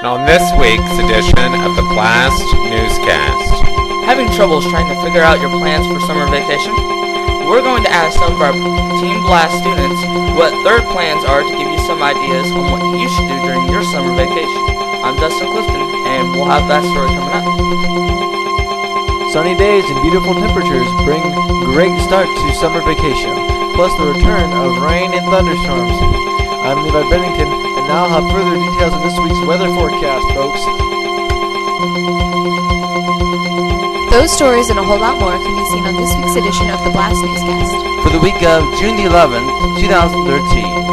and on this week's edition of the BLAST Newscast. Having troubles trying to figure out your plans for summer vacation? We're going to ask some of our Team BLAST students what their plans are to give you some ideas on what you should do during your summer vacation. I'm Dustin Clifton, and we'll have that story coming up. Sunny days and beautiful temperatures bring great start to summer vacation, plus the return of rain and thunderstorms. I'm Levi Bennington, and now I'll have further details of this week's weather forecast, folks. Those stories and a whole lot more can be seen on this week's edition of the BLAST Newscast. For the week of June the 11th, 2013.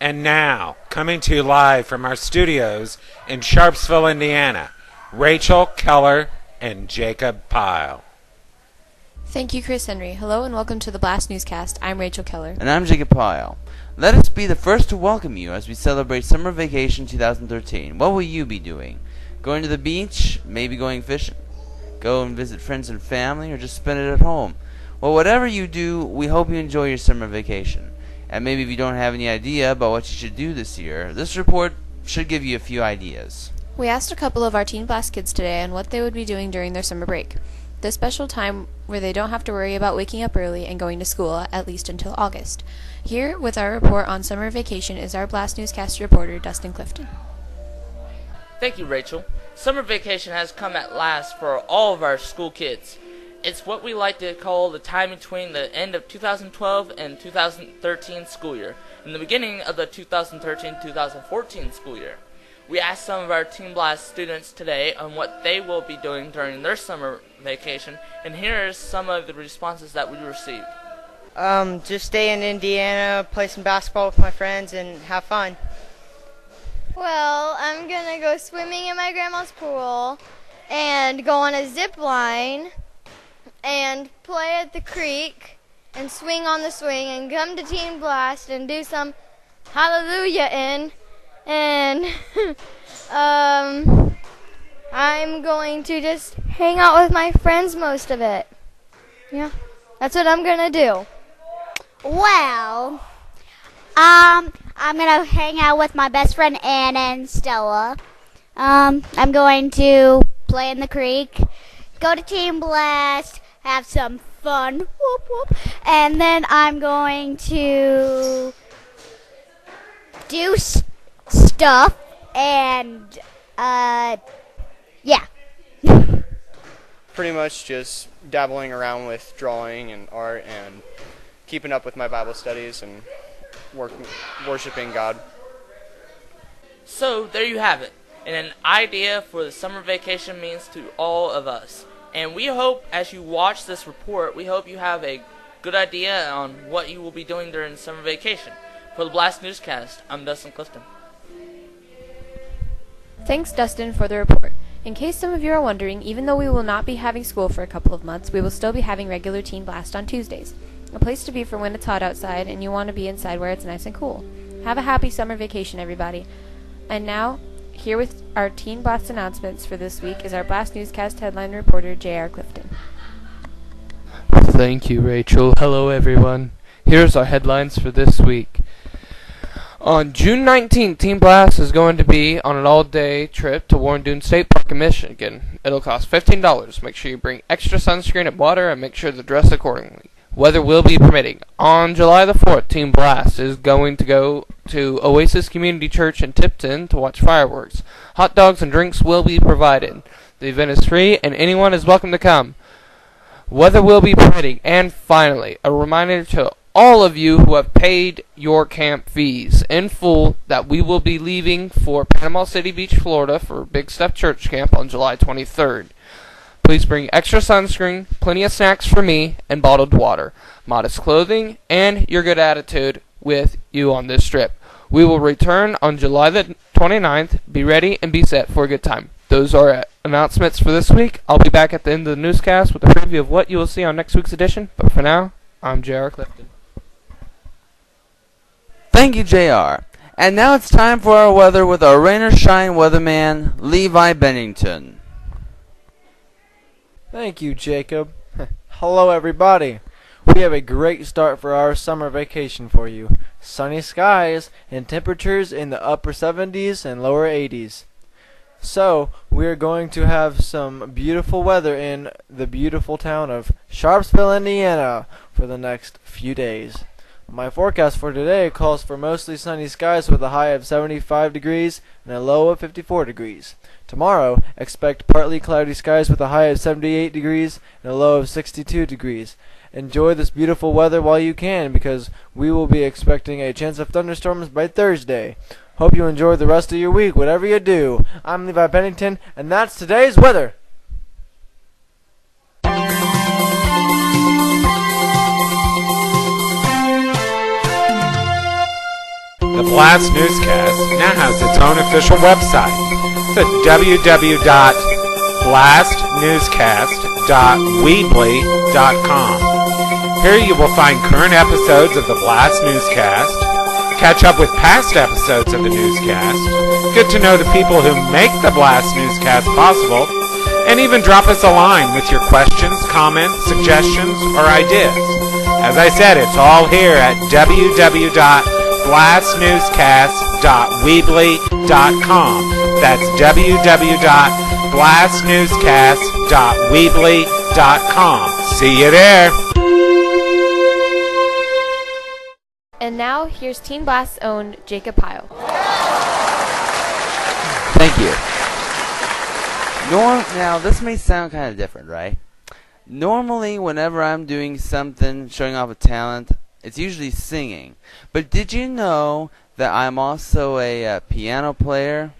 And now, coming to you live from our studios in Sharpsville, Indiana, Rachel Keller and Jacob Pyle. Thank you, Chris Henry. Hello and welcome to the BLAST Newscast. I'm Rachel Keller. And I'm Jacob Pyle. Let us be the first to welcome you as we celebrate Summer Vacation 2013. What will you be doing? Going to the beach? Maybe going fishing? Go and visit friends and family, or just spend it at home? Well, whatever you do, we hope you enjoy your summer vacation. And maybe if you don't have any idea about what you should do this year, this report should give you a few ideas. We asked a couple of our Teen BLAST kids today on what they would be doing during their summer break, the special time where they don't have to worry about waking up early and going to school, at least until August. Here with our report on summer vacation is our BLAST Newscast reporter, Dustin Clifton. Thank you, Rachel. Summer vacation has come at last for all of our school kids. It's what we like to call the time between the end of 2012 and 2013 school year, and the beginning of the 2013-2014 school year. We asked some of our Team BLAST students today on what they will be doing during their summer vacation, and here are some of the responses that we received. Just stay in Indiana, play some basketball with my friends, and have fun. Well, I'm gonna go swimming in my grandma's pool, and go on a zip line, and play at the creek, and swing on the swing, and come to Team BLAST and do some hallelujah and I'm going to just hang out with my friends most of it. Yeah, that's what I'm gonna do. Well, I'm gonna hang out with my best friend Anna and Stella. I'm going to play in the creek, go to Team BLAST, have some fun, whoop whoop, and then I'm going to do stuff and yeah. Pretty much just dabbling around with drawing and art and keeping up with my Bible studies and worshiping God. So there you have it, and an idea for the summer vacation means to all of us. And we hope, as you watch this report, we hope you have a good idea on what you will be doing during summer vacation. For the BLAST Newscast, I'm Dustin Clifton. Thanks, Dustin, for the report. In case some of you are wondering, even though we will not be having school for a couple of months, we will still be having regular Teen BLAST on Tuesdays. A place to be for when it's hot outside and you want to be inside where it's nice and cool. Have a happy summer vacation, everybody. And now, here with our Teen BLAST announcements for this week is our BLAST Newscast headline reporter, J.R. Clifton. Thank you, Rachel. Hello, everyone. Here's our headlines for this week. On June 19th, Team BLAST is going to be on an all-day trip to Warren Dunes State Park in Michigan. It'll cost $15. Make sure you bring extra sunscreen and water and make sure to dress accordingly. Weather will be permitting. On July the 4th, Team BLAST is going to go to Oasis Community Church in Tipton to watch fireworks. Hot dogs and drinks will be provided. The event is free and anyone is welcome to come. Weather will be permitting. And finally, a reminder to all of you who have paid your camp fees in full that we will be leaving for Panama City Beach, Florida for Big Step Church Camp on July 23rd. Please bring extra sunscreen, plenty of snacks for me, and bottled water, modest clothing, and your good attitude with you on this trip. We will return on July the 29th. Be ready and be set for a good time. Those are announcements for this week. I'll be back at the end of the newscast with a preview of what you will see on next week's edition. But for now, I'm J.R. Clifton. Thank you, JR. And now it's time for our weather with our rain or shine weatherman, Levi Bennington. Thank you, Jacob. Hello, everybody. We have a great start for our summer vacation for you. Sunny skies and temperatures in the upper 70s and lower 80s. So, we are going to have some beautiful weather in the beautiful town of Sharpsville, Indiana for the next few days. My forecast for today calls for mostly sunny skies with a high of 75 degrees and a low of 54 degrees. Tomorrow, expect partly cloudy skies with a high of 78 degrees and a low of 62 degrees. Enjoy this beautiful weather while you can, because we will be expecting a chance of thunderstorms by Thursday. Hope you enjoy the rest of your week, whatever you do. I'm Levi Bennington, and that's today's weather. The BLAST Newscast now has its own official website. It's at www.blastnewscast.weebly.com. Here you will find current episodes of the BLAST Newscast, catch up with past episodes of the newscast, get to know the people who make the BLAST Newscast possible, and even drop us a line with your questions, comments, suggestions, or ideas. As I said, it's all here at www.blastnewscast.weebly.com. That's www.blastnewscast.weebly.com. See you there. And now, here's Teen Blast's own Jacob Pyle. Thank you. Now, this may sound kind of different, right? Normally, whenever I'm doing something, showing off a talent, it's usually singing. But did you know that I'm also a piano player?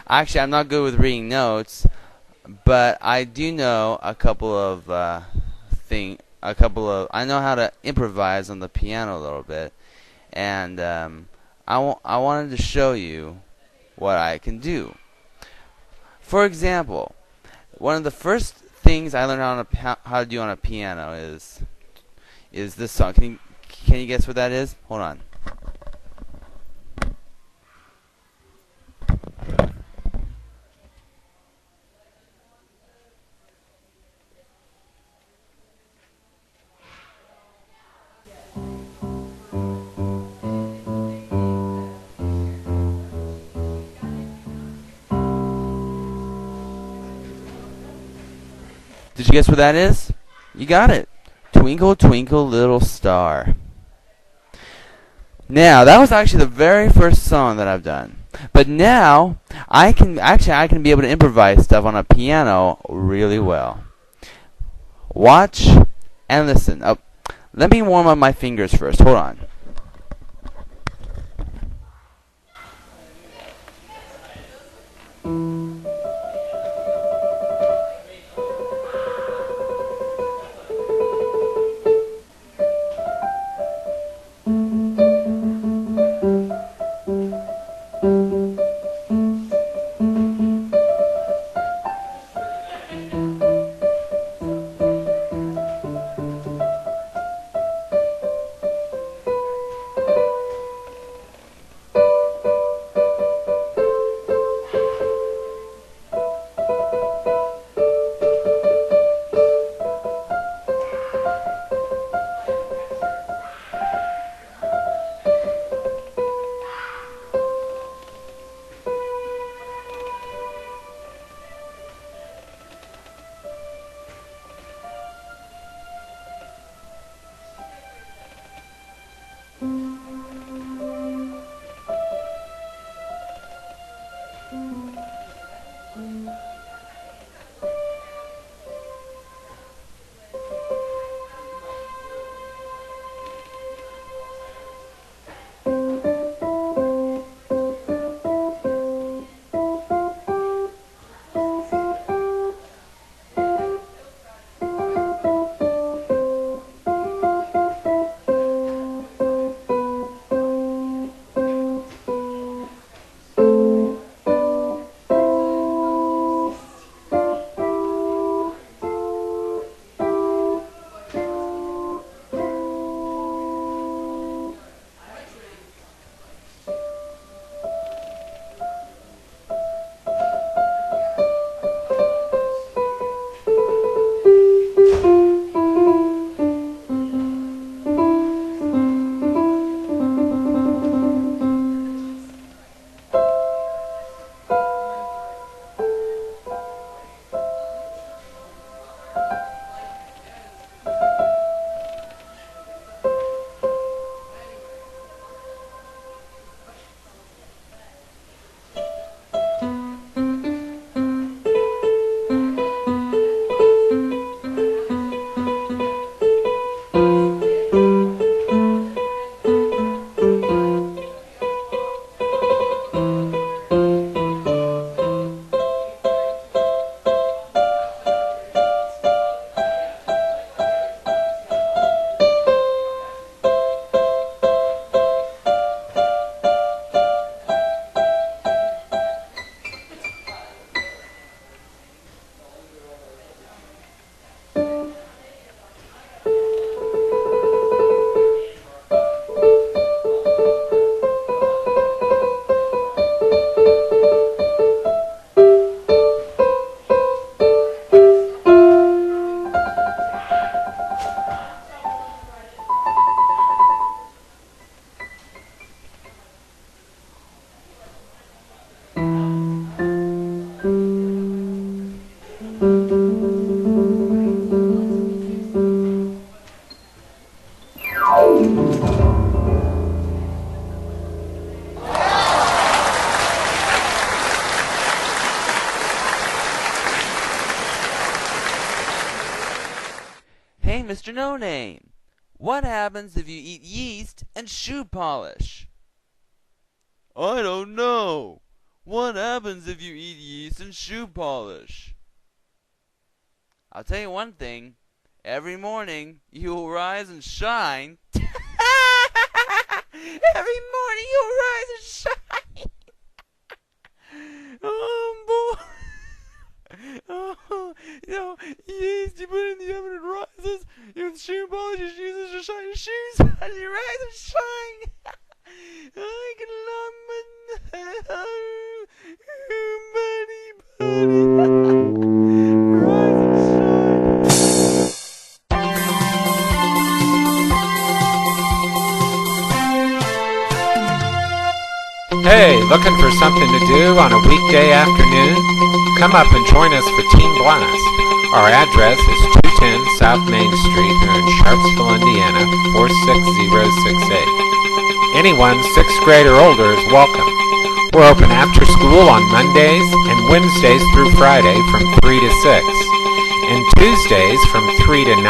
Actually, I'm not good with reading notes, but I do know a couple of things. I know how to improvise on the piano a little bit, and I wanted to show you what I can do. For example, one of the first things I learned how to do on a piano is this song. Can you guess what that is? Hold on. Did you guess what that is? You got it. Twinkle, Twinkle, Little Star. Now, that was actually the very first song that I've done. But now, I can be able to improvise stuff on a piano really well. Watch and listen. Oh, let me warm up my fingers first. Hold on. Mr. No Name, what happens if you eat yeast and shoe polish? I don't know. What happens if you eat yeast and shoe polish? I'll tell you one thing. Every morning you will rise and shine. Every morning you'll rise and shine. Oh boy. Oh, yeast you put it in the oven, it rises. You shoe polish your shoes and shine your shoes, and you rise and shine. I can love my buddy. Rise and shine. Hey, looking for something to do on a weekday afternoon? Come up and join us for Teen Blast. Our address is 210 South Main Street here in Sharpsville, Indiana, 46068. Anyone 6th grade or older is welcome. We're open after school on Mondays and Wednesdays through Friday from 3 to 6, and Tuesdays from 3 to 9,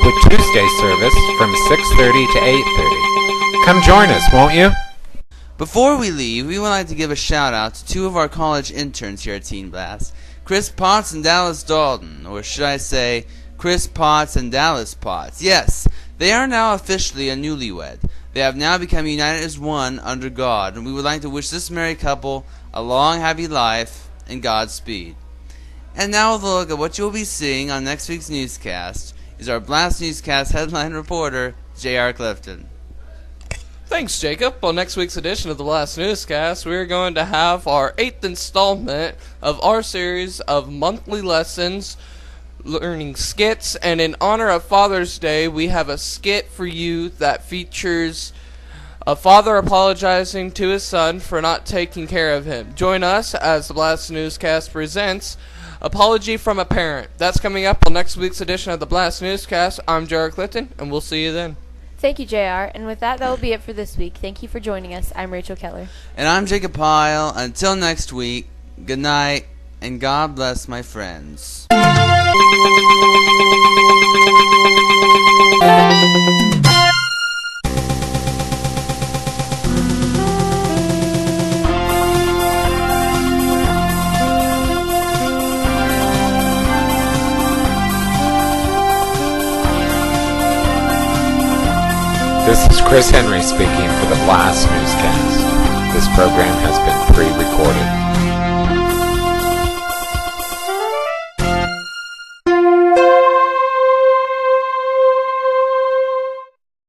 with Tuesday service from 6:30 to 8:30. Come join us, won't you? Before we leave, we would like to give a shout out to two of our college interns here at Teen Blast, Chris Potts and Dallas Dalton, or should I say, Chris Potts and Dallas Potts. Yes, they are now officially a newlywed. They have now become united as one under God, and we would like to wish this married couple a long, happy life and Godspeed. And now with a look at what you'll be seeing on next week's newscast is our BLAST Newscast headline reporter, J.R. Clifton. Thanks, Jacob. On next week's edition of the BLAST Newscast, we're going to have our 8th installment of our series of monthly lessons, learning skits, and in honor of Father's Day, we have a skit for you that features a father apologizing to his son for not taking care of him. Join us as the BLAST Newscast presents Apology from a Parent. That's coming up on next week's edition of the BLAST Newscast. I'm Jared Clifton, and we'll see you then. Thank you, JR. And with that will be it for this week. Thank you for joining us. I'm Rachel Keller. And I'm Jacob Pyle. Until next week, good night, and God bless my friends. This is Chris Henry speaking for the BLAST Newscast. This program has been pre-recorded.